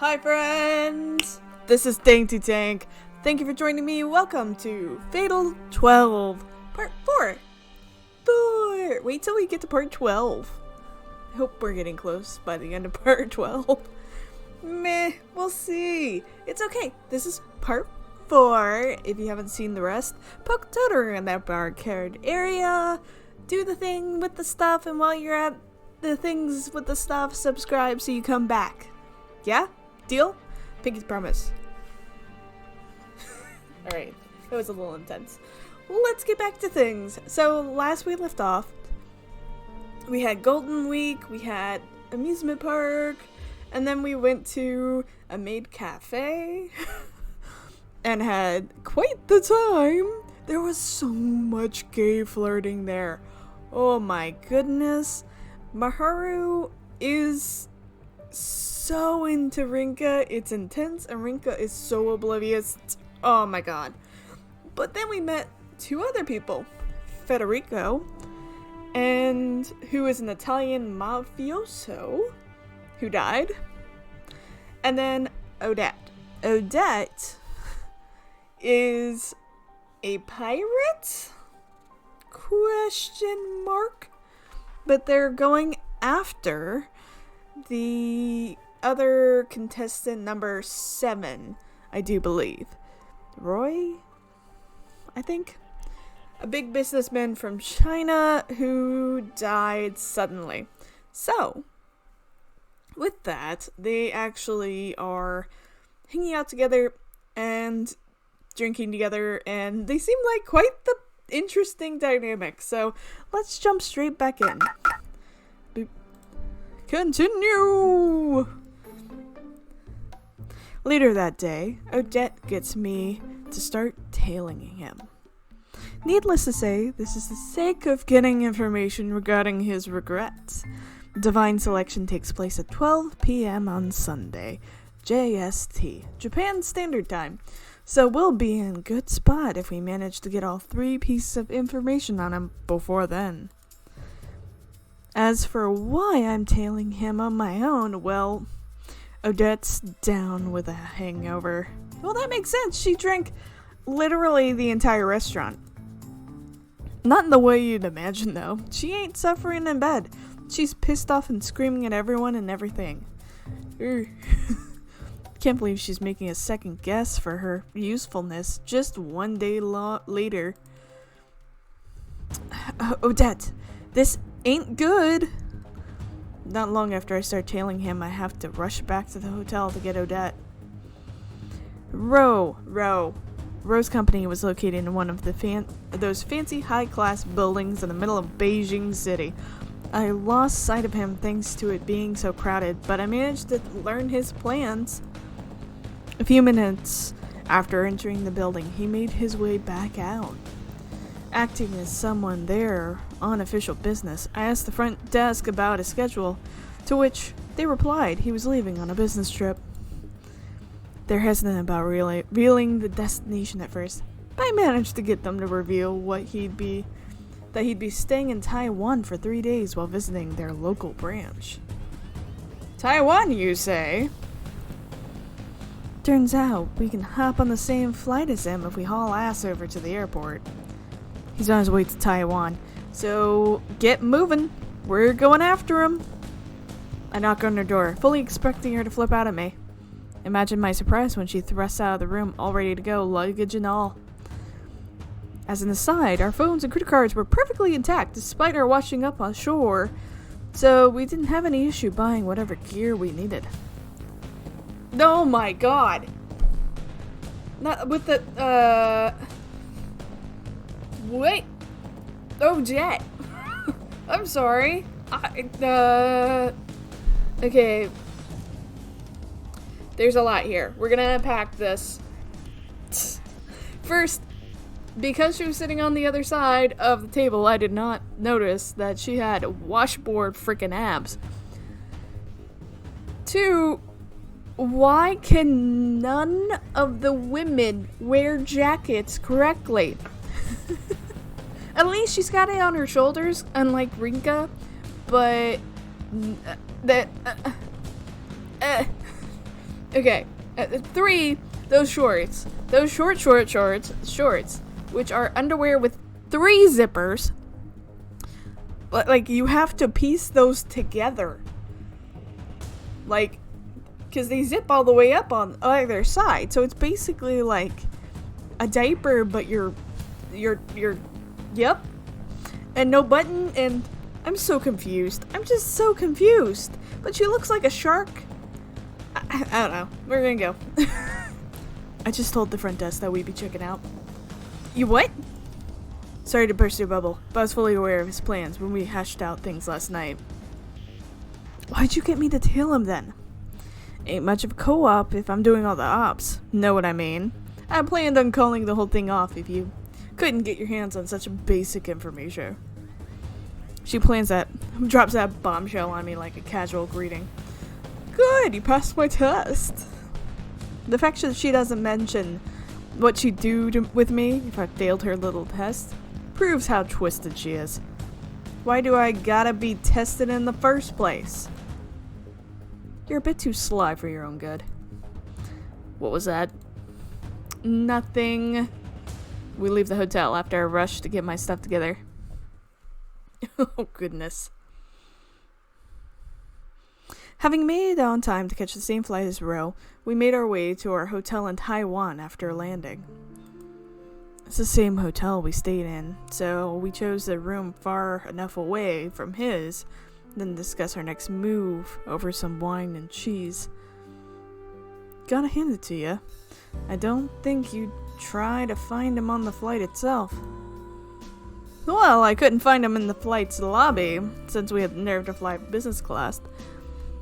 Hi friends! This is DaintyTank. Thank you for joining me. Welcome to Fatal 12, Part 4. Wait till we get to Part 12. I hope we're getting close by the end of Part 12. Meh, we'll see. It's okay. This is Part 4. If you haven't seen the rest, poke Totoro in that barcade area. Do the thing with the stuff, and while you're at the things with the stuff, subscribe so you come back. Yeah? Deal? Pinky promise. Alright, that was a little intense. Let's get back to things. So, last we left off, we had Golden Week, we had amusement park, and then we went to a maid cafe and had quite the time. There was so much gay flirting there. Oh my goodness. Maharu is so into Rinka. It's intense, and Rinka is so oblivious. Oh my god. But then we met two other people. Frederico, and who is an Italian mafioso who died. And then Odette. Odette is a pirate? Question mark? But they're going after the other contestant, number 7, I do believe. Roy? I think. A big businessman from China who died suddenly. So, with that, they actually are hanging out together and drinking together, and they seem like quite the interesting dynamic. So, let's jump straight back in. Continue! Later that day, Odette gets me to start tailing him. Needless to say, this is the sake of getting information regarding his regrets. Divine selection takes place at 12 p.m. on Sunday, JST, Japan Standard Time. So we'll be in good spot if we manage to get all 3 pieces of information on him before then. As for why I'm tailing him on my own, well, Odette's down with a hangover. Well, that makes sense. She drank literally the entire restaurant. Not in the way you'd imagine, though. She ain't suffering in bed. She's pissed off and screaming at everyone and everything. Can't believe she's making a second guess for her usefulness just one day later. Odette, this ain't good. Not long after I start tailing him, I have to rush back to the hotel to get Odette. Ro's company was located in one of those fancy high-class buildings in the middle of Beijing City. I lost sight of him thanks to it being so crowded, but I managed to learn his plans. A few minutes after entering the building, he made his way back out. Acting as someone there on official business, I asked the front desk about his schedule, to which they replied he was leaving on a business trip. They're hesitant about revealing the destination at first, but I managed to get them to reveal that he'd be staying in Taiwan for 3 days while visiting their local branch. Taiwan, you say? Turns out we can hop on the same flight as him if we haul ass over to the airport. He's on his way to Taiwan, so get moving. We're going after him. I knock on her door, fully expecting her to flip out at me. Imagine my surprise when she thrusts out of the room, all ready to go, luggage and all. As an aside, our phones and credit cards were perfectly intact despite our washing up on shore, so we didn't have any issue buying whatever gear we needed. Oh my god! Not with the, Wait! Oh, Jet! I'm sorry. Okay. There's a lot here. We're gonna unpack this. First, because she was sitting on the other side of the table, I did not notice that she had washboard freaking abs. 2, why can none of the women wear jackets correctly? At least she's got it on her shoulders, unlike Rinka, but Okay, 3, those shorts. Those shorts, which are underwear with 3 zippers. Like, you have to piece those together. Like, because they zip all the way up on either side. So it's basically like a diaper, but yep. And no button, and I'm so confused. I'm just so confused. But she looks like a shark. I don't know. We're gonna go. I just told the front desk that we'd be checking out. You what? Sorry to burst your bubble, but I was fully aware of his plans when we hashed out things last night. Why'd you get me to tail him then? Ain't much of a co-op if I'm doing all the ops. Know what I mean? I planned on calling the whole thing off if you couldn't get your hands on such basic information. She drops that bombshell on me like a casual greeting. Good, you passed my test. The fact that she doesn't mention what she'd do with me if I failed her little test proves how twisted she is. Why do I gotta be tested in the first place? You're a bit too sly for your own good. What was that? Nothing. We leave the hotel after a rush to get my stuff together. Oh, goodness. Having made it on time to catch the same flight as Ro, we made our way to our hotel in Taiwan after landing. It's the same hotel we stayed in, so we chose a room far enough away from his, then discuss our next move over some wine and cheese. Gotta hand it to you. I don't think you'd try to find him on the flight itself. Well, I couldn't find him in the flight's lobby, since we had the nerve to fly business class.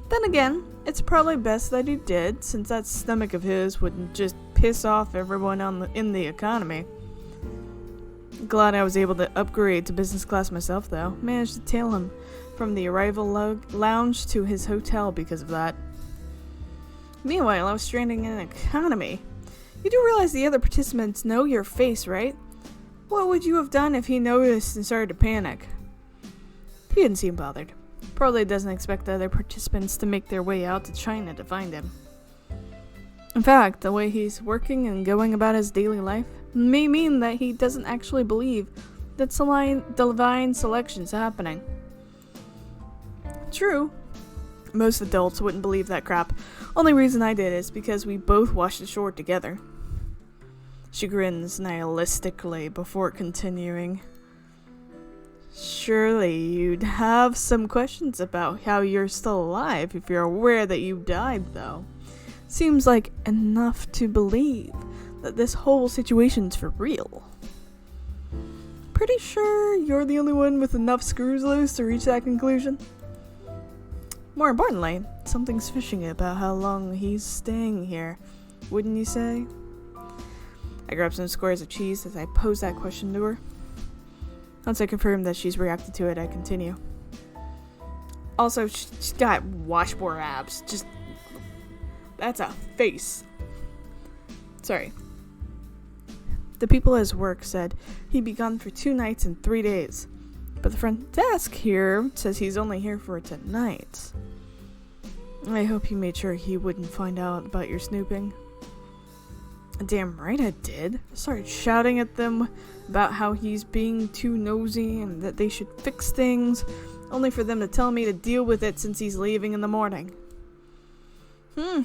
Then again, it's probably best that he did, since that stomach of his wouldn't just piss off everyone in the economy. Glad I was able to upgrade to business class myself, though. Managed to tail him from the arrival lounge to his hotel because of that. Meanwhile, I was stranding in economy. You do realize the other participants know your face, right? What would you have done if he noticed and started to panic? He didn't seem bothered. Probably doesn't expect the other participants to make their way out to China to find him. In fact, the way he's working and going about his daily life may mean that he doesn't actually believe that divine selection's happening. True. Most adults wouldn't believe that crap. Only reason I did is because we both washed ashore together. She grins nihilistically before continuing. Surely you'd have some questions about how you're still alive if you're aware that you died, though. Seems like enough to believe that this whole situation's for real. Pretty sure you're the only one with enough screws loose to reach that conclusion? More importantly, something's fishy about how long he's staying here, wouldn't you say? I grab some squares of cheese as I pose that question to her. Once I confirm that she's reacted to it, I continue. Also, she's got washboard abs. Just, that's a face. Sorry. The people at his work said he'd be gone for 2 nights and 3 days. But the front desk here says he's only here for tonight. I hope he made sure he wouldn't find out about your snooping. Damn right I did. I started shouting at them about how he's being too nosy and that they should fix things, only for them to tell me to deal with it since he's leaving in the morning. I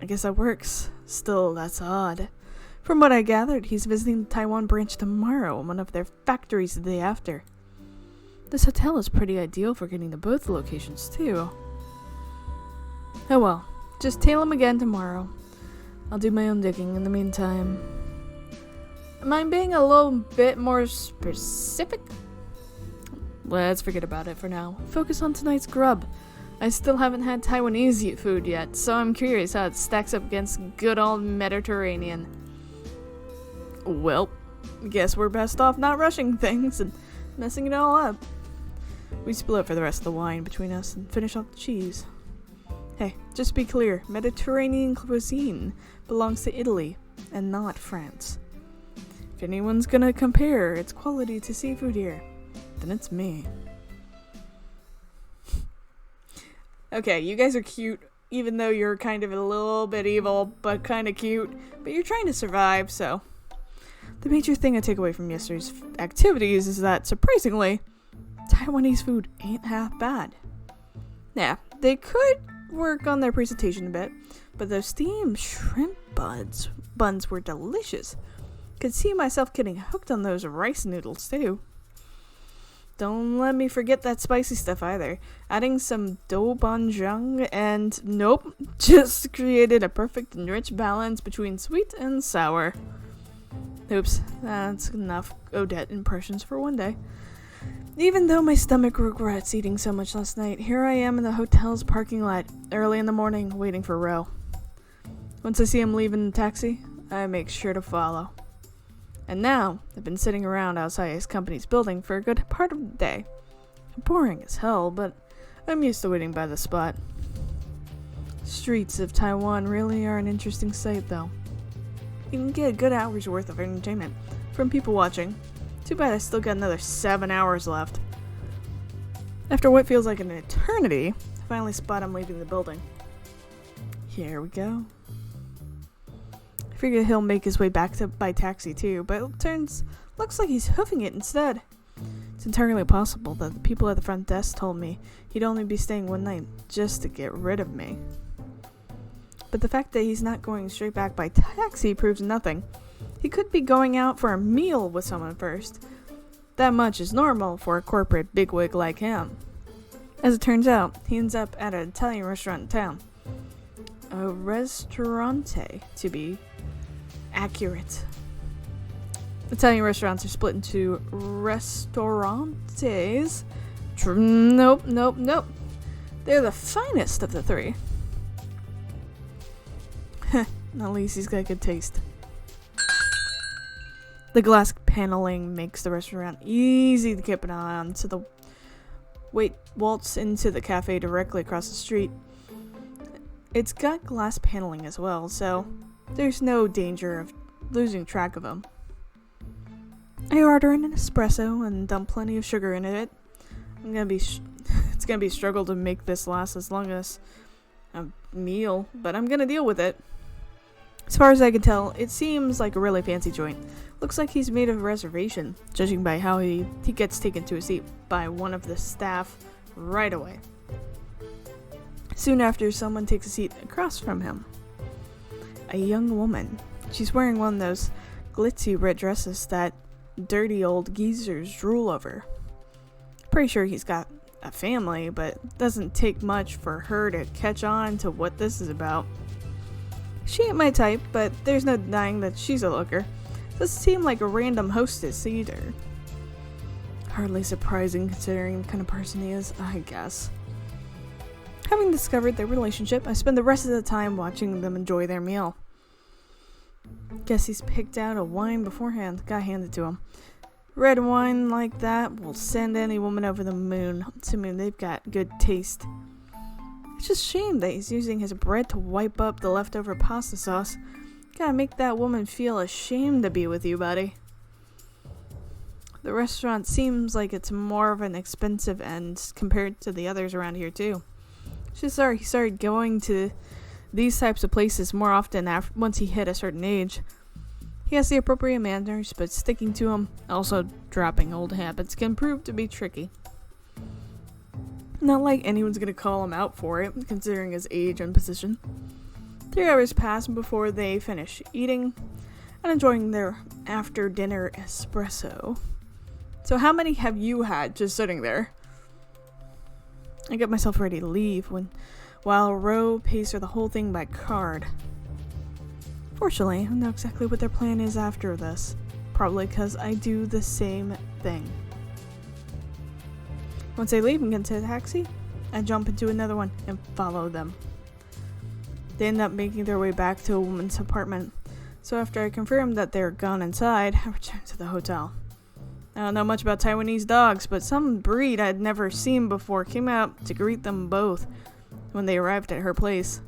guess that works. Still, that's odd. From what I gathered, he's visiting the Taiwan branch tomorrow and one of their factories the day after. This hotel is pretty ideal for getting to both locations, too. Oh well, just tail him again tomorrow. I'll do my own digging in the meantime. Am I being a little bit more specific? Let's forget about it for now. Focus on tonight's grub. I still haven't had Taiwanese food yet, so I'm curious how it stacks up against good old Mediterranean. Well, guess we're best off not rushing things and messing it all up. We split for the rest of the wine between us and finish off the cheese. Hey, just to be clear, Mediterranean cuisine belongs to Italy and not France. If anyone's gonna compare its quality to seafood here, then it's me. Okay, you guys are cute even though you're kind of a little bit evil, but kind of cute, but you're trying to survive, so. The major thing I take away from yesterday's activities is that, surprisingly, Taiwanese food ain't half bad. Yeah, they could work on their presentation a bit, but those steamed shrimp buns were delicious. Could see myself getting hooked on those rice noodles, too. Don't let me forget that spicy stuff either. Adding some doubanjiang and nope, just created a perfect and rich balance between sweet and sour. Oops, that's enough Odette impressions for one day. Even though my stomach regrets eating so much last night, here I am in the hotel's parking lot early in the morning waiting for Ro. Once I see him leaving the taxi, I make sure to follow. And now, I've been sitting around outside his company's building for a good part of the day. Boring as hell, but I'm used to waiting by the spot. Streets of Taiwan really are an interesting sight, though. You can get a good hour's worth of entertainment from people watching. Too bad I still got another 7 hours left. After what feels like an eternity, I finally spot him leaving the building. Here we go. I figure he'll make his way back by taxi too, but looks like he's hoofing it instead. It's entirely possible that the people at the front desk told me he'd only be staying one night just to get rid of me. But the fact that he's not going straight back by taxi proves nothing. He could be going out for a meal with someone first. That much is normal for a corporate bigwig like him. As it turns out, he ends up at an Italian restaurant in town. A restaurante, to be accurate. Italian restaurants are split into restaurantes. Nope. They're the finest of the three. At least he's got good taste. The glass paneling makes the restaurant easy to keep an eye on, so the waltz into the cafe directly across the street. It's got glass paneling as well, so there's no danger of losing track of him. I order an espresso and dump plenty of sugar in it. It's gonna be a struggle to make this last as long as a meal, but I'm gonna deal with it. As far as I can tell, it seems like a really fancy joint. Looks like he's made a reservation, judging by how he gets taken to a seat by one of the staff right away. Soon after, someone takes a seat across from him. A young woman. She's wearing one of those glitzy red dresses that dirty old geezers drool over. Pretty sure he's got a family, but it doesn't take much for her to catch on to what this is about. She ain't my type, but there's no denying that she's a looker. Doesn't seem like a random hostess either. Hardly surprising considering the kind of person he is, I guess. Having discovered their relationship, I spend the rest of the time watching them enjoy their meal. Guess he's picked out a wine beforehand, got handed to him. Red wine like that will send any woman over the moon, assuming they've got good taste. It's just a shame that he's using his bread to wipe up the leftover pasta sauce. Gotta make that woman feel ashamed to be with you, buddy. The restaurant seems like it's more of an expensive end compared to the others around here too. It's just sorry he started going to these types of places more often once he hit a certain age. He has the appropriate manners, but sticking to them, also dropping old habits, can prove to be tricky. Not like anyone's gonna call him out for it, considering his age and position. 3 hours pass before they finish eating and enjoying their after-dinner espresso. So how many have you had just sitting there? I get myself ready to leave while Ro pays for the whole thing by card. Fortunately, I know exactly what their plan is after this. Probably because I do the same thing. Once they leave and get into a taxi, I jump into another one and follow them. They end up making their way back to a woman's apartment, so after I confirm that they're gone inside, I return to the hotel. I don't know much about Taiwanese dogs, but some breed I'd never seen before came out to greet them both when they arrived at her place.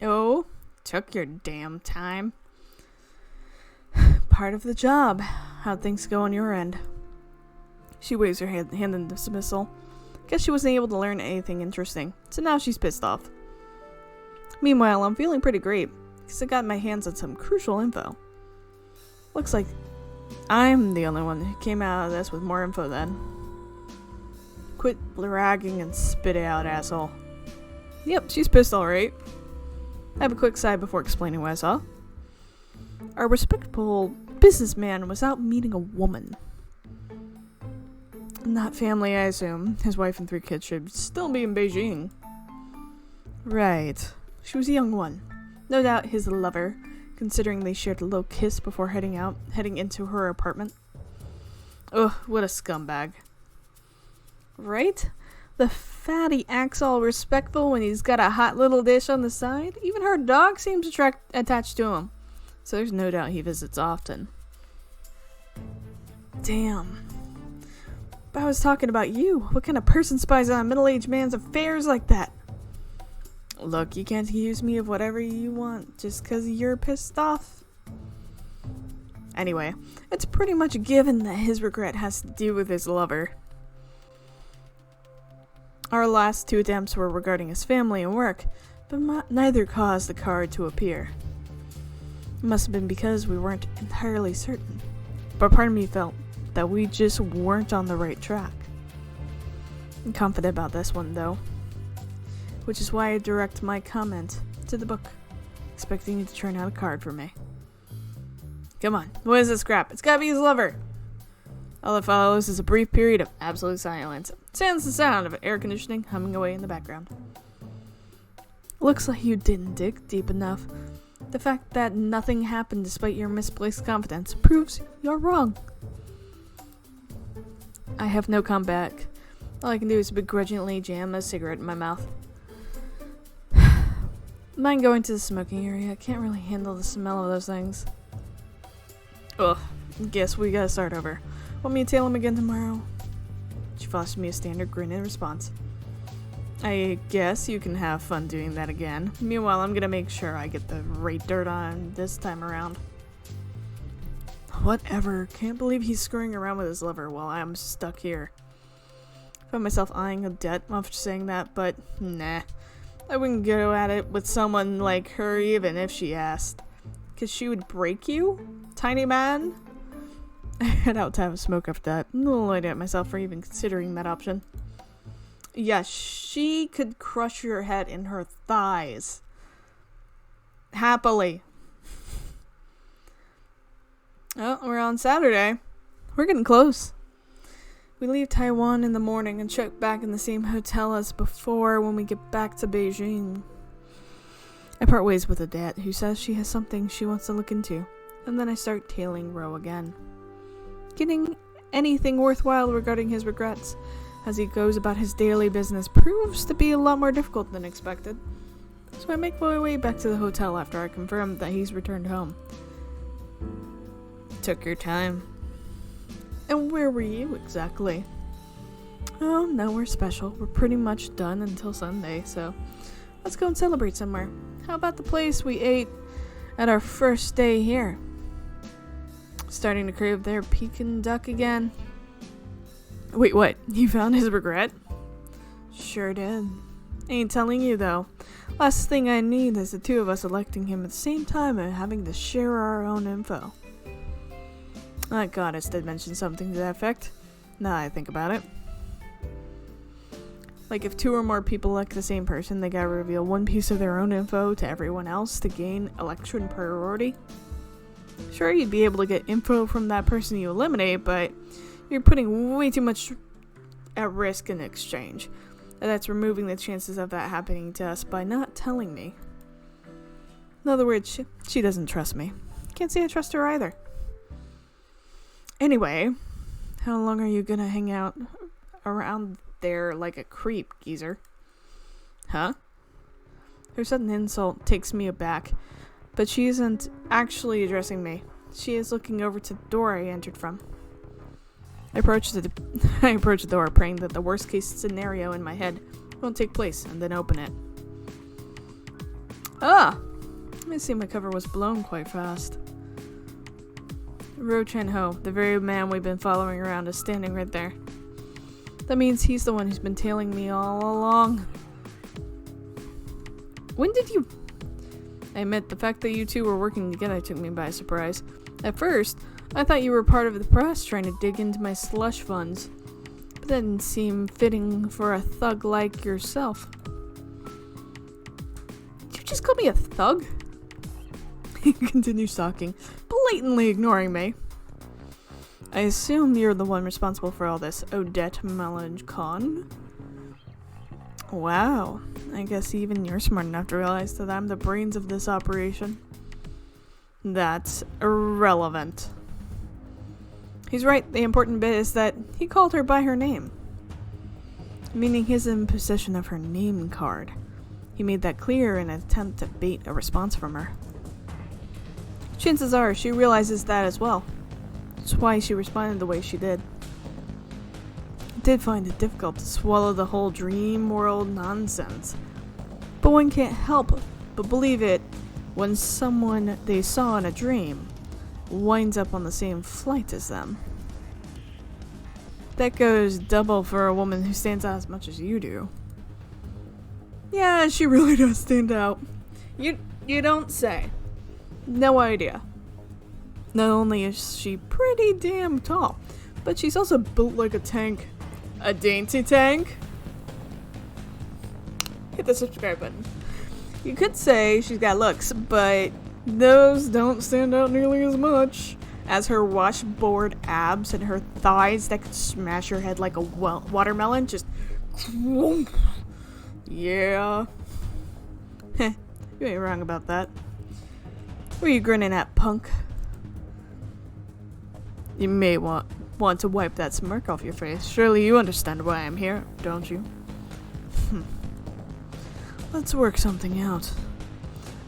Oh, took your damn time. Part of the job. How'd things go on your end? She waves her hand in dismissal. Guess she wasn't able to learn anything interesting, so now she's pissed off. Meanwhile, I'm feeling pretty great, because I got my hands on some crucial info. Looks like I'm the only one who came out of this with more info then. Quit bragging and spit it out, asshole. Yep, she's pissed alright. I have a quick side before explaining what I saw. Our respectable businessman was out meeting a woman. Not family, I assume. His wife and 3 kids should still be in Beijing. Right. She was a young one. No doubt his lover, considering they shared a little kiss before heading into her apartment. Ugh, what a scumbag. Right? The fatty acts all respectful when he's got a hot little dish on the side. Even her dog seems attached to him. So there's no doubt he visits often. Damn. But I was talking about you. What kind of person spies on a middle-aged man's affairs like that? Look, you can't accuse me of whatever you want just because you're pissed off. Anyway, it's pretty much a given that his regret has to do with his lover. Our last 2 attempts were regarding his family and work, but neither caused the card to appear. It must have been because we weren't entirely certain, but part of me felt that we just weren't on the right track. I'm confident about this one, though, which is why I direct my comment to the book, expecting you to turn out a card for me. Come on, what is this crap? It's gotta be his lover! All that follows is a brief period of absolute silence. Sans the sound of air conditioning humming away in the background. Looks like you didn't dig deep enough. The fact that nothing happened despite your misplaced confidence proves you're wrong. I have no comeback. All I can do is begrudgingly jam a cigarette in my mouth. Mind going to the smoking area? I can't really handle the smell of those things. Ugh, guess we gotta start over. Want me to tail him again tomorrow? She flashed me a standard grin in response. I guess you can have fun doing that again. Meanwhile, I'm gonna make sure I get the right dirt on him this time around. Whatever. Can't believe he's screwing around with his lover while I'm stuck here. Found myself eyeing Odette after saying that, but nah. I wouldn't go at it with someone like her even if she asked. 'Cause she would break you? Tiny man? I head out to have a smoke after that. I'm annoyed at myself for even considering that option. Yeah, she could crush your head in her thighs. Happily. Oh, we're on Saturday. We're getting close. We leave Taiwan in the morning and check back in the same hotel as before when we get back to Beijing. I part ways with Odette, who says she has something she wants to look into, and then I start tailing Ro again. Getting anything worthwhile regarding his regrets as he goes about his daily business proves to be a lot more difficult than expected. So I make my way back to the hotel after I confirm that he's returned home. Took your time. And where were you exactly? Oh, nowhere special. We're pretty much done until Sunday, so let's go and celebrate somewhere. How about the place we ate at our first day here? Starting to crave their Pekin duck again. Wait, what? You found his regret? Sure did. Ain't telling you, though. Last thing I need is the 2 of us electing him at the same time and having to share our own info. That goddess did mention something to that effect, now that I think about it. Like, if 2 or more people elect the same person, they gotta reveal 1 piece of their own info to everyone else to gain election priority. Sure, you'd be able to get info from that person you eliminate, but you're putting way too much at risk in exchange. And that's removing the chances of that happening to us by not telling me. In other words, she doesn't trust me. Can't say I trust her either. Anyway, how long are you gonna hang out around there like a creep, geezer? Huh? Her sudden insult takes me aback, but she isn't actually addressing me. She is looking over to the door I entered from. I approach the door, praying that the worst case scenario in my head won't take place, and then open it. Ah! I see my cover was blown quite fast. Ro Chen Ho, the very man we've been following around, is standing right there. That means he's the one who's been tailing me all along. When did you... I admit, the fact that you two were working together took me by surprise. At first, I thought you were part of the press trying to dig into my slush funds. But that didn't seem fitting for a thug like yourself. Did you just call me a thug? He continues talking, blatantly ignoring me. I assume you're the one responsible for all this, Odette Melanchon? Wow, I guess even you're smart enough to realize that I'm the brains of this operation. That's irrelevant. He's right, the important bit is that he called her by her name. Meaning his imposition of her name card. He made that clear in an attempt to bait a response from her. Chances are she realizes that as well. That's why she responded the way she did. I did find it difficult to swallow the whole dream world nonsense. But one can't help but believe it when someone they saw in a dream winds up on the same flight as them. That goes double for a woman who stands out as much as you do. Yeah, she really does stand out. You don't say. No idea. Not only is she pretty damn tall, but she's also built like a tank. A DaintyTank? Hit the subscribe button. You could say she's got looks, but those don't stand out nearly as much as her washboard abs and her thighs that could smash your head like a watermelon. Just... Yeah. Heh, you ain't wrong about that. What are you grinning at, punk? You may want to wipe that smirk off your face. Surely you understand why I'm here, don't you? Let's work something out.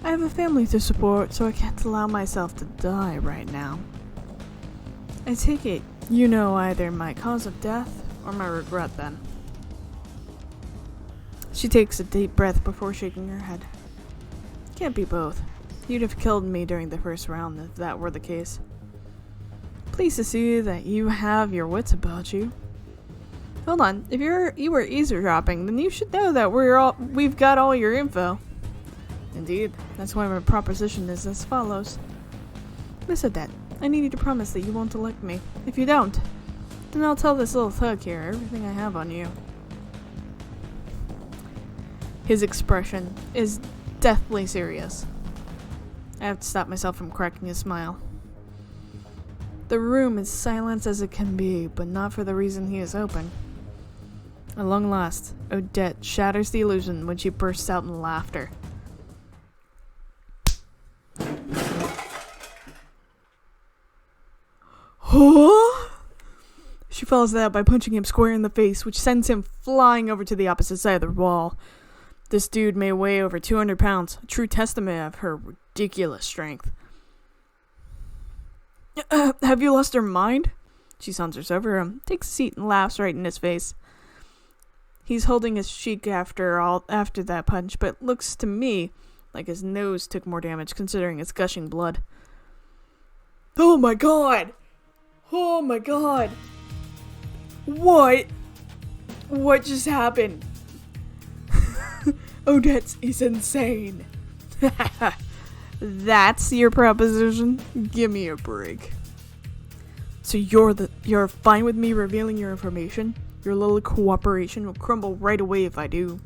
I have a family to support, so I can't allow myself to die right now. I take it you know either my cause of death or my regret then. She takes a deep breath before shaking her head. Can't be both. You'd have killed me during the first round if that were the case. Pleased to see that you have your wits about you. Hold on, if you were eavesdropping, then you should know that we've got all your info. Indeed, that's why my proposition is as follows. Miss Odette, I need you to promise that you won't elect me. If you don't, then I'll tell this little thug here everything I have on you. His expression is deathly serious. I have to stop myself from cracking a smile. The room is silent as it can be, but not for the reason he is hoping. At long last, Odette shatters the illusion when she bursts out in laughter. Huh? She follows that by punching him square in the face, which sends him flying over to the opposite side of the wall. This dude may weigh over 200 pounds, a true testament of her ridiculous strength. Have you lost your mind? She saunters over him, takes a seat, and laughs right in his face. He's holding his cheek after that punch, but looks to me like his nose took more damage considering it's gushing blood. Oh my god! Oh my god! What? What just happened? Odette is insane. That's your proposition? Give me a break. So you're fine with me revealing your information? Your little cooperation will crumble right away if I do.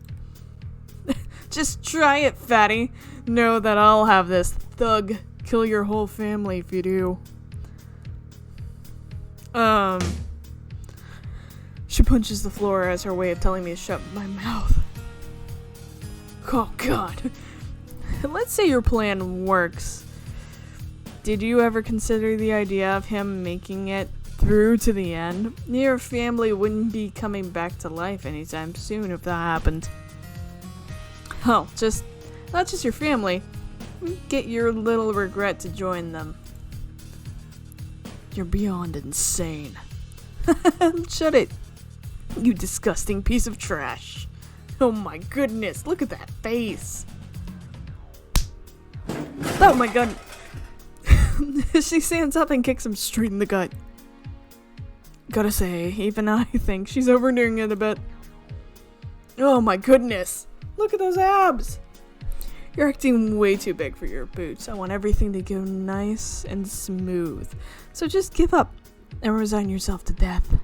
Just try it, fatty. Know that I'll have this thug kill your whole family if you do. She punches the floor as her way of telling me to shut my mouth. Oh god. Let's say your plan works. Did you ever consider the idea of him making it through to the end? Your family wouldn't be coming back to life anytime soon if that happened. Oh, not just your family. Get your little regret to join them. You're beyond insane. Shut it, you disgusting piece of trash. Oh my goodness, look at that face. Oh my god. She stands up and kicks him straight in the gut. Gotta say, even I think she's overdoing it a bit. Oh my goodness! Look at those abs! You're acting way too big for your boots. I want everything to go nice and smooth. So just give up and resign yourself to death.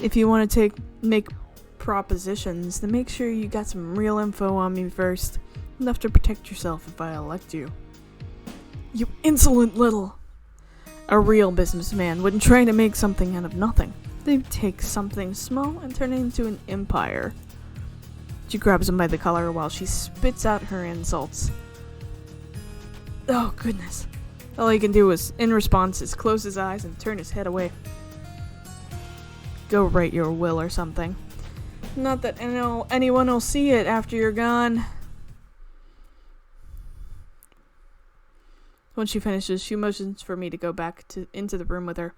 If you want to make propositions, then make sure you got some real info on me first. Enough to protect yourself if I elect you. You insolent little... A real businessman wouldn't try to make something out of nothing. They'd take something small and turn it into an empire. She grabs him by the collar while she spits out her insults. Oh, goodness. All he can do is, in response, is close his eyes and turn his head away. Go write your will or something. Not that anyone will see it after you're gone. When she finishes, she motions for me to go back into the room with her.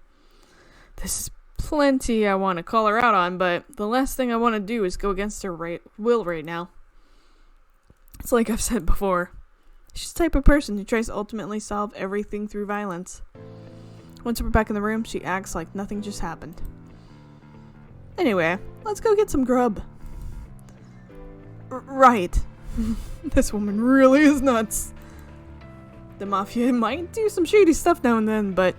This is plenty I want to call her out on, but the last thing I want to do is go against her will right now. It's like I've said before. She's the type of person who tries to ultimately solve everything through violence. Once we're back in the room, she acts like nothing just happened. Anyway, let's go get some grub. Right. This woman really is nuts. The mafia might do some shady stuff now and then, but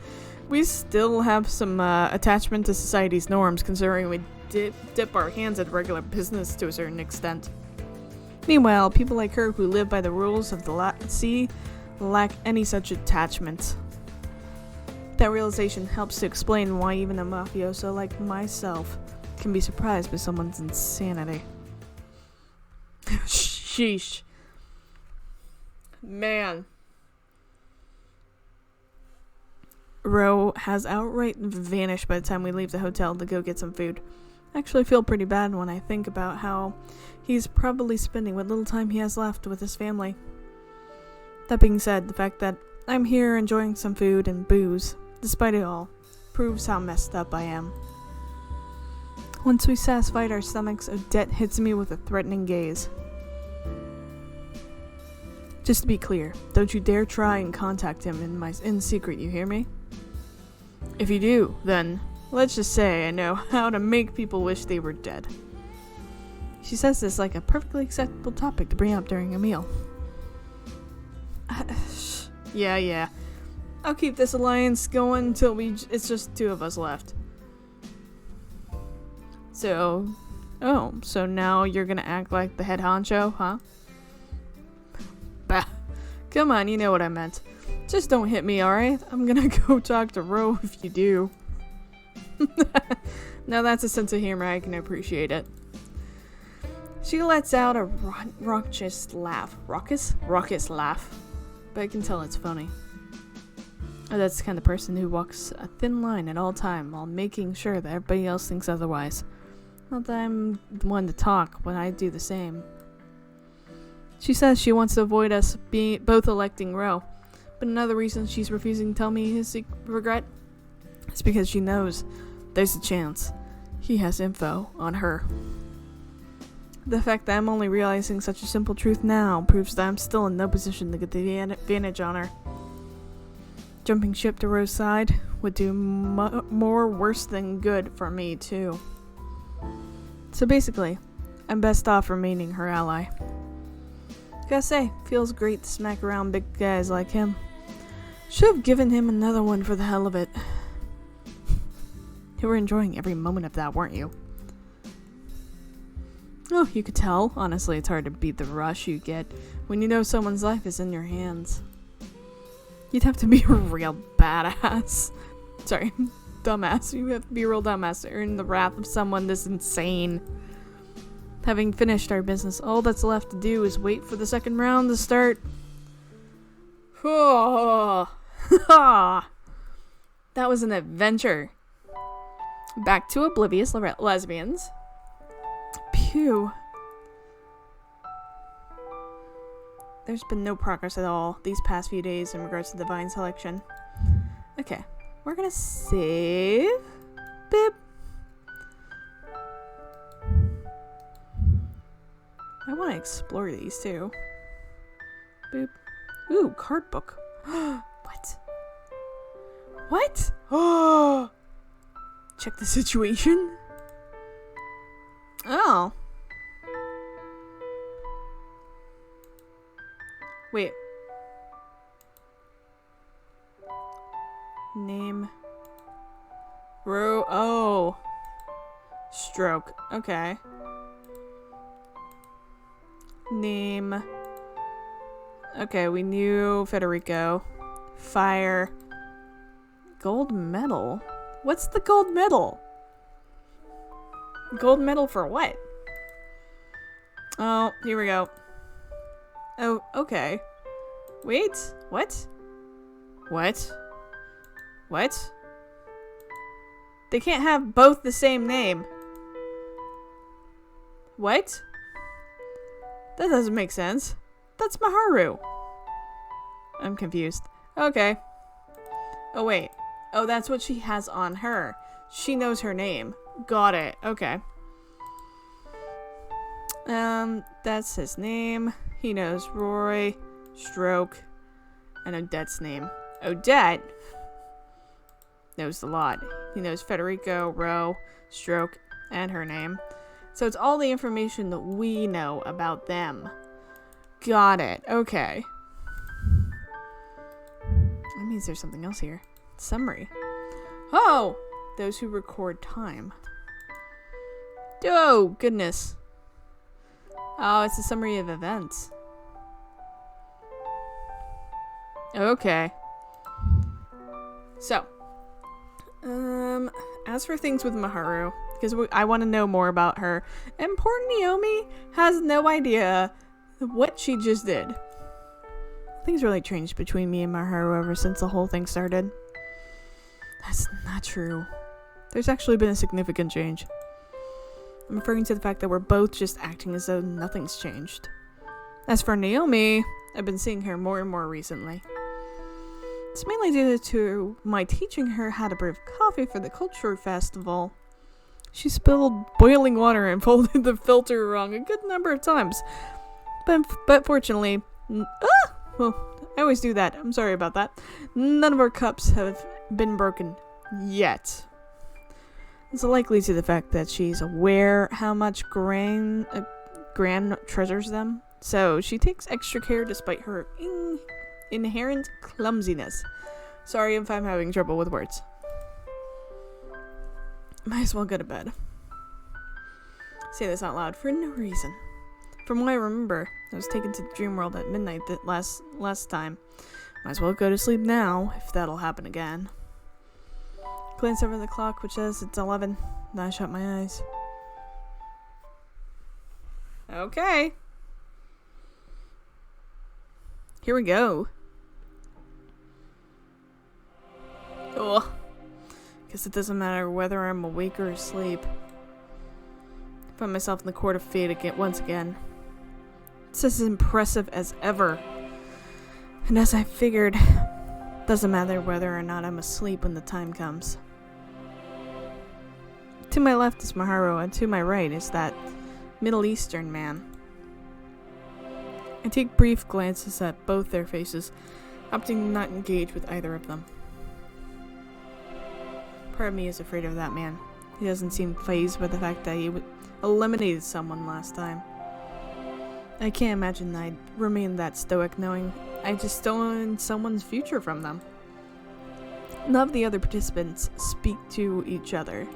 we still have some attachment to society's norms, considering we dip our hands at regular business to a certain extent. Meanwhile, people like her who live by the rules of the sea lack any such attachment. That realization helps to explain why even a mafioso like myself can be surprised by someone's insanity. Sheesh. Man. Ro has outright vanished by the time we leave the hotel to go get some food. I actually feel pretty bad when I think about how he's probably spending what little time he has left with his family. That being said, the fact that I'm here enjoying some food and booze, despite it all, proves how messed up I am. Once we satisfied our stomachs, Odette hits me with a threatening gaze. Just to be clear, don't you dare try and contact him in secret, you hear me? If you do, then let's just say I know how to make people wish they were dead. She says this like a perfectly acceptable topic to bring up during a meal. Yeah. I'll keep this alliance going until it's just two of us left. So now you're gonna act like the head honcho, huh? Bah. Come on, you know what I meant. Just don't hit me, alright? I'm gonna go talk to Ro if you do. Now that's a sense of humor, I can appreciate it. She lets out a raucous laugh. Raucous laugh. But I can tell it's funny. That's the kind of person who walks a thin line at all time while making sure that everybody else thinks otherwise. Not that I'm the one to talk when I do the same. She says she wants to avoid us both electing Ro. But another reason she's refusing to tell me his regret is because she knows there's a chance he has info on her. The fact that I'm only realizing such a simple truth now proves that I'm still in no position to get the advantage on her. Jumping ship to Ro's side would do more worse than good for me, too. So basically, I'm best off remaining her ally. Gotta say, feels great to smack around big guys like him. Should have given him another one for the hell of it. You were enjoying every moment of that, weren't you? Oh, you could tell. Honestly, it's hard to beat the rush you get when you know someone's life is in your hands. You'd have to be a real badass. Sorry, dumbass. You have to be a real dumbass to earn the wrath of someone this insane. Having finished our business, all that's left to do is wait for the second round to start. Oh. That was an adventure. Back to Oblivious Lesbians. Pew. There's been no progress at all these past few days in regards to divine selection. Okay, we're gonna save. Bip. I want to explore these too. Boop. Ooh, card book. What? What? Oh! check the situation. Oh. Wait. Name. Oh. Stroke. Okay. Name. Okay, we knew Federico. Fire. Gold medal? What's the gold medal? Gold medal for what? Oh, here we go. Oh, okay. Wait, what? What? What? They can't have both the same name. What? That doesn't make sense. That's Maharu. I'm confused. Okay. Oh, wait. Oh, that's what she has on her. She knows her name. Got it. Okay. That's his name. He knows Roy, Stroke, and Odette's name. Odette knows a lot. He knows Federico, Ro, Stroke, and her name. So it's all the information that we know about them. Got it. Okay. That means there's something else here. Summary. Oh! Those who record time. Oh, goodness. Oh, it's a summary of events. Okay. So. As for things with Maharu, because I want to know more about her, and poor Naomi has no idea what she just did. Things really changed between me and Maharu ever since the whole thing started. That's not true. There's actually been a significant change. I'm referring to the fact that we're both just acting as though nothing's changed. As for Naomi, I've been seeing her more and more recently. It's mainly due to my teaching her how to brew coffee for the culture festival. She spilled boiling water and folded the filter wrong a good number of times. But fortunately, well, I always do that. I'm sorry about that. None of our cups have been broken yet. It's likely to the fact that she's aware how much Gran treasures them, so she takes extra care despite her inherent clumsiness. Sorry if I'm having trouble with words. Might as well go to bed. Say this out loud for no reason. From what I remember, I was taken to the dream world at midnight that last time. Might as well go to sleep now, if that'll happen again. Glance over the clock, which says it's 11. Then I shut my eyes. Okay. Here we go. Ugh. Guess it doesn't matter whether I'm awake or asleep. I find myself in the court of fate once again. It's as impressive as ever. And as I figured, doesn't matter whether or not I'm asleep when the time comes. To my left is Maharu, and to my right is that Middle Eastern man. I take brief glances at both their faces, opting not to engage with either of them. Part of me is afraid of that man. He doesn't seem fazed by the fact that he eliminated someone last time. I can't imagine I'd remain that stoic knowing I just stolen someone's future from them. None of the other participants speak to each other.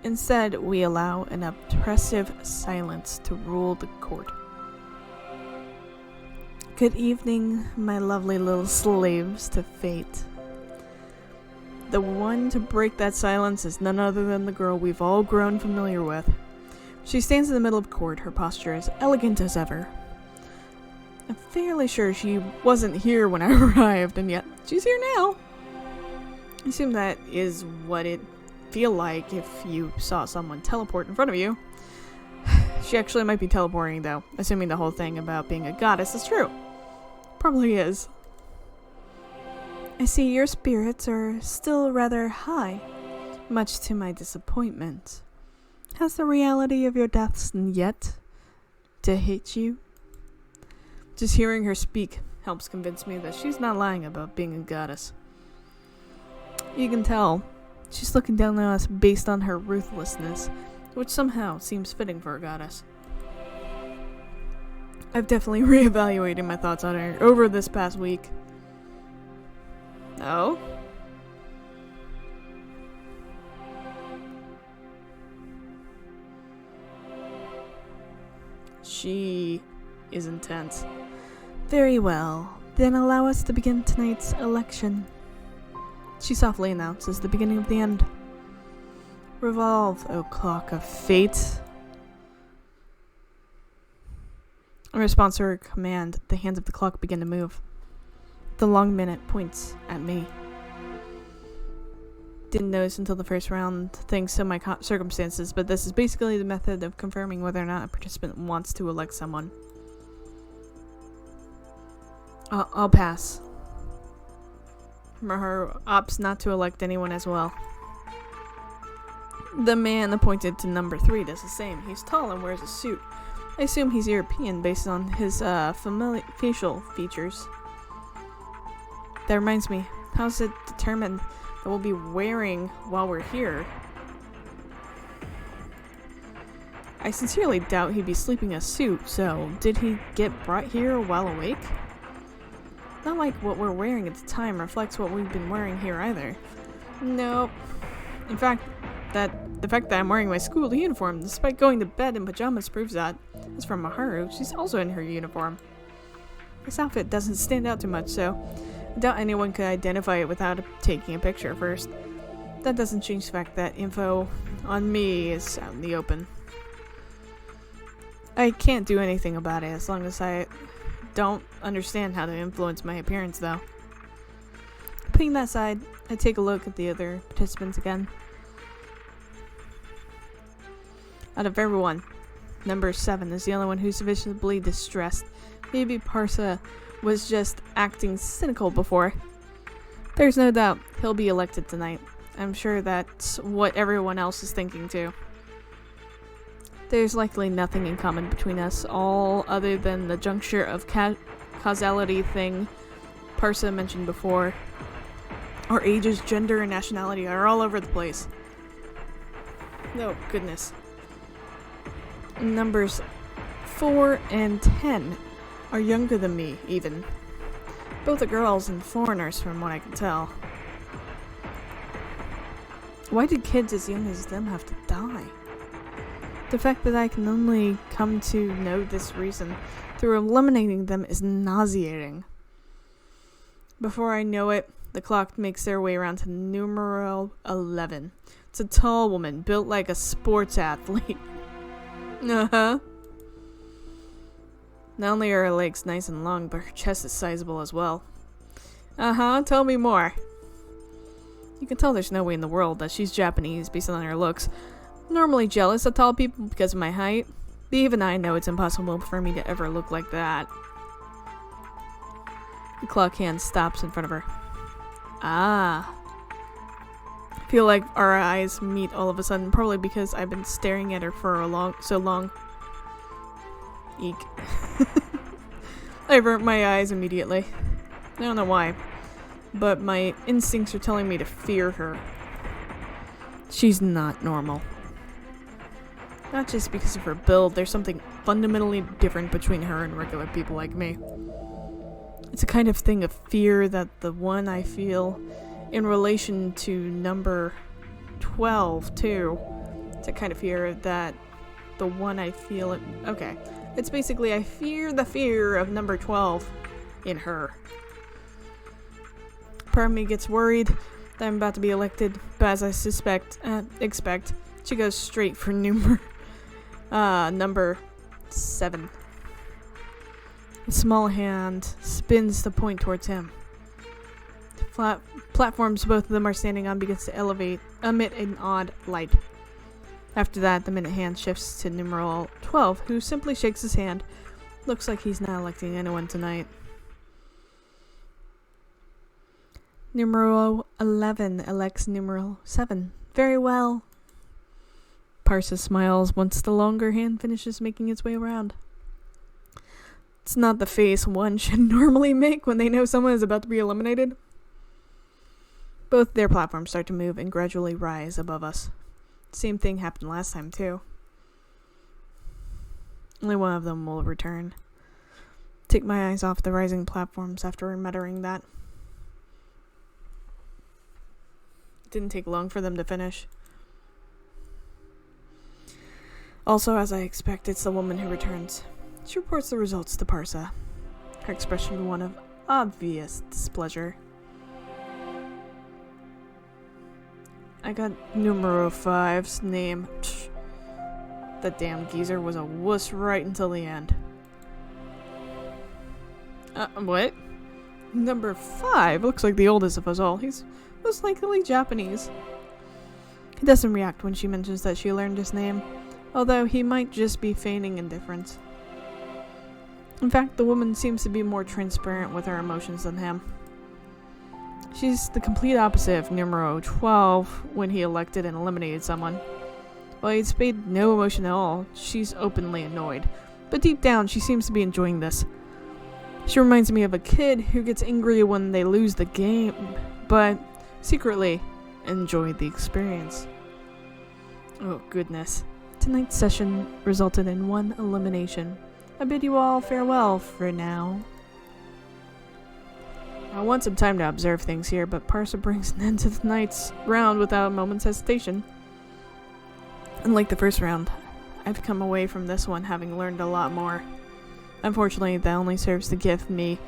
Instead, we allow an oppressive silence to rule the court. Good evening, my lovely little slaves to fate. The one to break that silence is none other than the girl we've all grown familiar with. She stands in the middle of court, her posture as elegant as ever. I'm fairly sure she wasn't here when I arrived, and yet she's here now. I assume that is what it feel like if you saw someone teleport in front of you. She actually might be teleporting though, assuming the whole thing about being a goddess is true. Probably is. I see your spirits are still rather high, much to my disappointment. Has the reality of your deaths yet to hit you? Just hearing her speak helps convince me that she's not lying about being a goddess. You can tell She's looking down on us based on her ruthlessness, which somehow seems fitting for a goddess. I've definitely reevaluated my thoughts on her over this past week. Oh? She is intense. Very well, then allow us to begin tonight's election. She softly announces the beginning of the end. Revolve, O clock of fate. In response to her command, the hands of the clock begin to move. The long minute points at me. Didn't notice until the first round, thanks to my circumstances, but this is basically the method of confirming whether or not a participant wants to elect someone. I'll pass. Her opts not to elect anyone as well. The man appointed to number 3 does the same. He's tall and wears a suit. I assume he's European based on his facial features. That reminds me, how's it determined that we'll be wearing while we're here? I sincerely doubt he'd be sleeping in a suit, so did he get brought here while awake? Not like what we're wearing at the time reflects what we've been wearing here either. Nope. In fact, the fact that I'm wearing my school uniform despite going to bed in pajamas proves that. As for Maharu, she's also in her uniform. This outfit doesn't stand out too much, so I doubt anyone could identify it without taking a picture first. That doesn't change the fact that info on me is out in the open. I can't do anything about it as long as I don't understand how to influence my appearance, though. Putting that aside, I take a look at the other participants again. Out of everyone, number 7 is the only one who's visibly distressed. Maybe Parsa was just acting cynical before. There's no doubt he'll be elected tonight. I'm sure that's what everyone else is thinking too. There's likely nothing in common between us, all other than the juncture of causality thing Parsa mentioned before. Our ages, gender, and nationality are all over the place. Oh, goodness. Numbers 4 and 10 are younger than me, even. Both are girls and foreigners, from what I can tell. Why did kids as young as them have to die? The fact that I can only come to know this reason through eliminating them is nauseating. Before I know it, the clock makes their way around to numeral 11. It's a tall woman, built like a sports athlete. Uh-huh. Not only are her legs nice and long, but her chest is sizable as well. Uh-huh, tell me more. You can tell there's no way in the world that she's Japanese based on her looks. I'm normally jealous of tall people because of my height, but even I know it's impossible for me to ever look like that. The clock hand stops in front of her. Ah. I feel like our eyes meet all of a sudden, probably because I've been staring at her for so long. Eek. I avert my eyes immediately. I don't know why, but my instincts are telling me to fear her. She's not normal. Not just because of her build, there's something fundamentally different between her and regular people like me. It's a kind of thing of fear that the one I feel in relation to number 12, too. It's a kind of fear that the one I feel... Okay. It's basically, I fear the fear of number 12 in her. Part of me gets worried that I'm about to be elected, but as I expect, she goes straight for number 7. A small hand spins the point towards him. The platforms both of them are standing on begins to emit an odd light. After that, the minute hand shifts to numeral 12, who simply shakes his hand. Looks like he's not electing anyone tonight. Numeral 11 elects numeral 7. Very well. Parsa smiles once the longer hand finishes making its way around. It's not the face one should normally make when they know someone is about to be eliminated. Both their platforms start to move and gradually rise above us. Same thing happened last time, too. Only one of them will return. Take my eyes off the rising platforms after remembering that. It didn't take long for them to finish. Also, as I expect, it's the woman who returns. She reports the results to Parsa. Her expression one of obvious displeasure. I got numero 5's name. Psh, that damn geezer was a wuss right until the end. What? Number 5 looks like the oldest of us all. He's most likely Japanese. He doesn't react when she mentions that she learned his name, although he might just be feigning indifference. In fact, the woman seems to be more transparent with her emotions than him. She's the complete opposite of numero 12 when he elected and eliminated someone. While he displayed no emotion at all, she's openly annoyed. But deep down, she seems to be enjoying this. She reminds me of a kid who gets angry when they lose the game, but secretly enjoyed the experience. Oh goodness. Tonight's session resulted in 1 elimination. I bid you all farewell for now. I want some time to observe things here, but Parsa brings an end to tonight's round without a moment's hesitation. Unlike the first round, I've come away from this one having learned a lot more. Unfortunately, that only serves to give me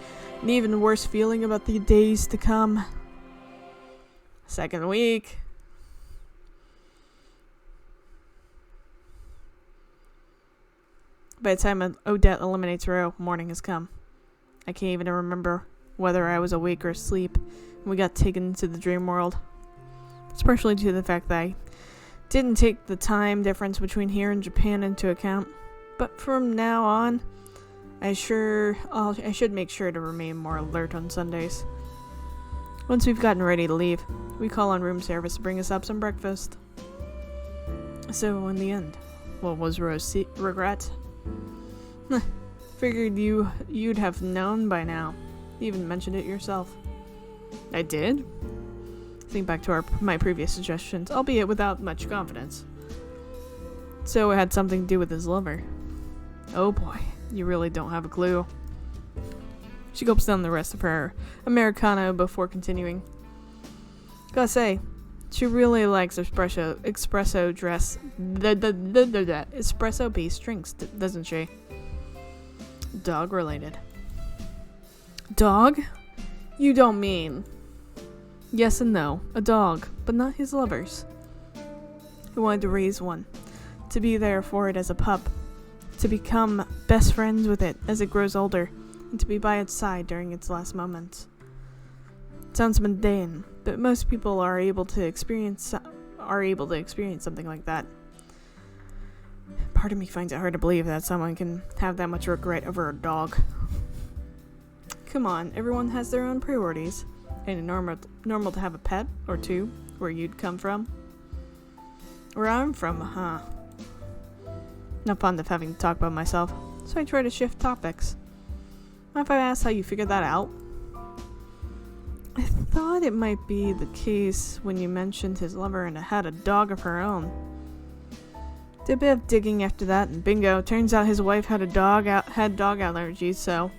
an even worse feeling about the days to come. Second week. By the time Odette eliminates Ro, morning has come. I can't even remember whether I was awake or asleep when we got taken into the dream world. It's partially due to the fact that I didn't take the time difference between here and Japan into account, but from now on, I should make sure to remain more alert on Sundays. Once we've gotten ready to leave, we call on room service to bring us up some breakfast. So in the end, what was Ro's regret? Figured you'd have known by now. You even mentioned it yourself. I did? Think back to my previous suggestions, albeit without much confidence. So it had something to do with his lover. Oh boy, you really don't have a clue. She gulps down the rest of her Americano before continuing. Gotta say, she really likes espresso based drinks, doesn't she? Dog related. Dog? You don't mean... Yes and no. A dog, but not his lover's. He wanted to raise one. To be there for it as a pup. To become best friends with it as it grows older. And to be by its side during its last moments. It sounds mundane, but most people are able to experience something like that. Part of me finds it hard to believe that someone can have that much regret over a dog. Come on, everyone has their own priorities. Ain't it normal to have a pet or two where you'd come from? Where I'm from, huh? Not fond of having to talk about myself, so I try to shift topics. Mind if I ask how you figured that out? I thought it might be the case when you mentioned his lover and had a dog of her own. Did a bit of digging after that, and bingo, turns out his wife had dog allergies, so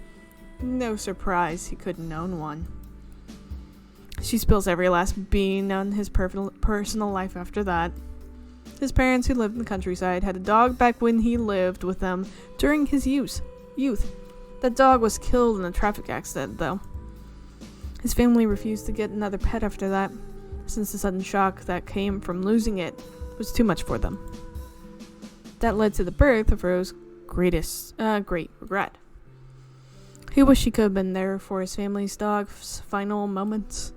no surprise he couldn't own one. She spills every last bean on his personal life after that. His parents, who lived in the countryside, had a dog back when he lived with them during his youth. That dog was killed in a traffic accident, though. His family refused to get another pet after that, since the sudden shock that came from losing it was too much for them. That led to the birth of Ro's great regret. He wished he could have been there for his family's dog's final moments.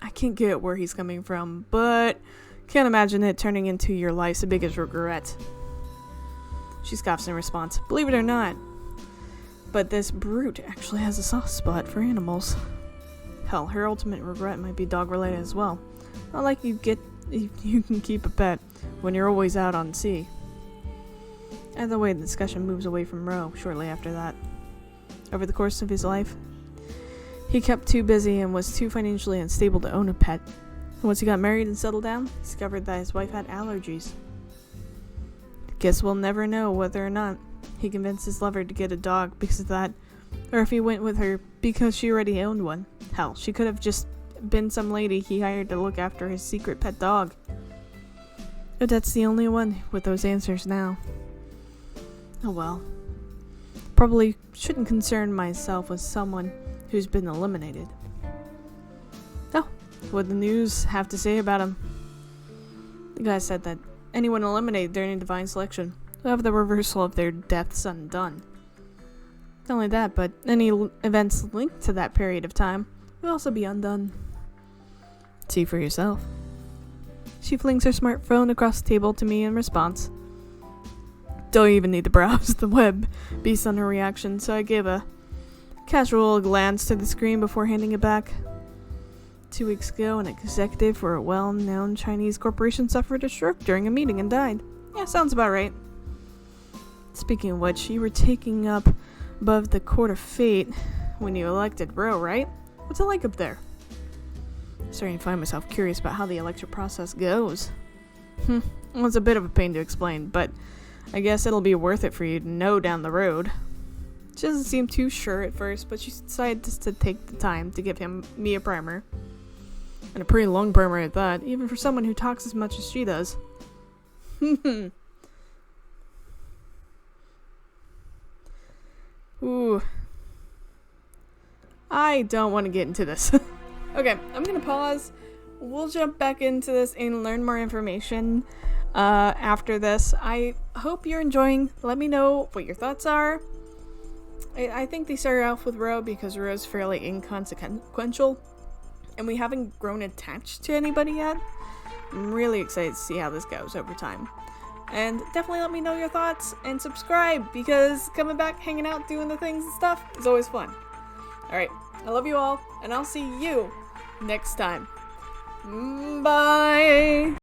I can't get where he's coming from, but can't imagine it turning into your life's biggest regret. She scoffs in response. Believe it or not, but this brute actually has a soft spot for animals. Hell, her ultimate regret might be dog-related as well. Not like you can keep a pet when you're always out on sea. Either way, the discussion moves away from Ro shortly after that. Over the course of his life, He kept too busy and was too financially unstable to own a pet. Once he got married and settled down, he discovered that his wife had allergies. Guess we'll never know whether or not he convinced his lover to get a dog because of that, or if he went with her because she already owned one. Hell, she could have just been some lady he hired to look after his secret pet dog. Odette's the only one with those answers now. Oh well. Probably shouldn't concern myself with someone who's been eliminated. Oh, what the news have to say about him? The guy said that anyone eliminated during divine selection will have the reversal of their deaths undone. Not only that, but any events linked to that period of time will also be undone. See for yourself. She flings her smartphone across the table to me in response. Don't even need to browse the web based on her reaction, so I gave a casual glance to the screen before handing it back. 2 weeks ago, an executive for a well-known Chinese corporation suffered a stroke during a meeting and died. Yeah, sounds about right. Speaking of which, you were taking up above the court of fate when you elected Ro, right? What's it like up there? Starting to find myself curious about how the election process goes. Well, it's a bit of a pain to explain, but I guess it'll be worth it for you to know down the road. She doesn't seem too sure at first, but she decided just to take the time to give me a primer. And a pretty long primer at that, even for someone who talks as much as she does. Ooh. I don't want to get into this. Okay, I'm gonna pause. We'll jump back into this and learn more information after this. I hope you're enjoying. Let me know what your thoughts are. I think they started off with Ro because Ro's fairly inconsequential, and we haven't grown attached to anybody yet. I'm really excited to see how this goes over time. And definitely let me know your thoughts and subscribe, because coming back, hanging out, doing the things and stuff is always fun. Alright, I love you all, and I'll see you next time. Bye!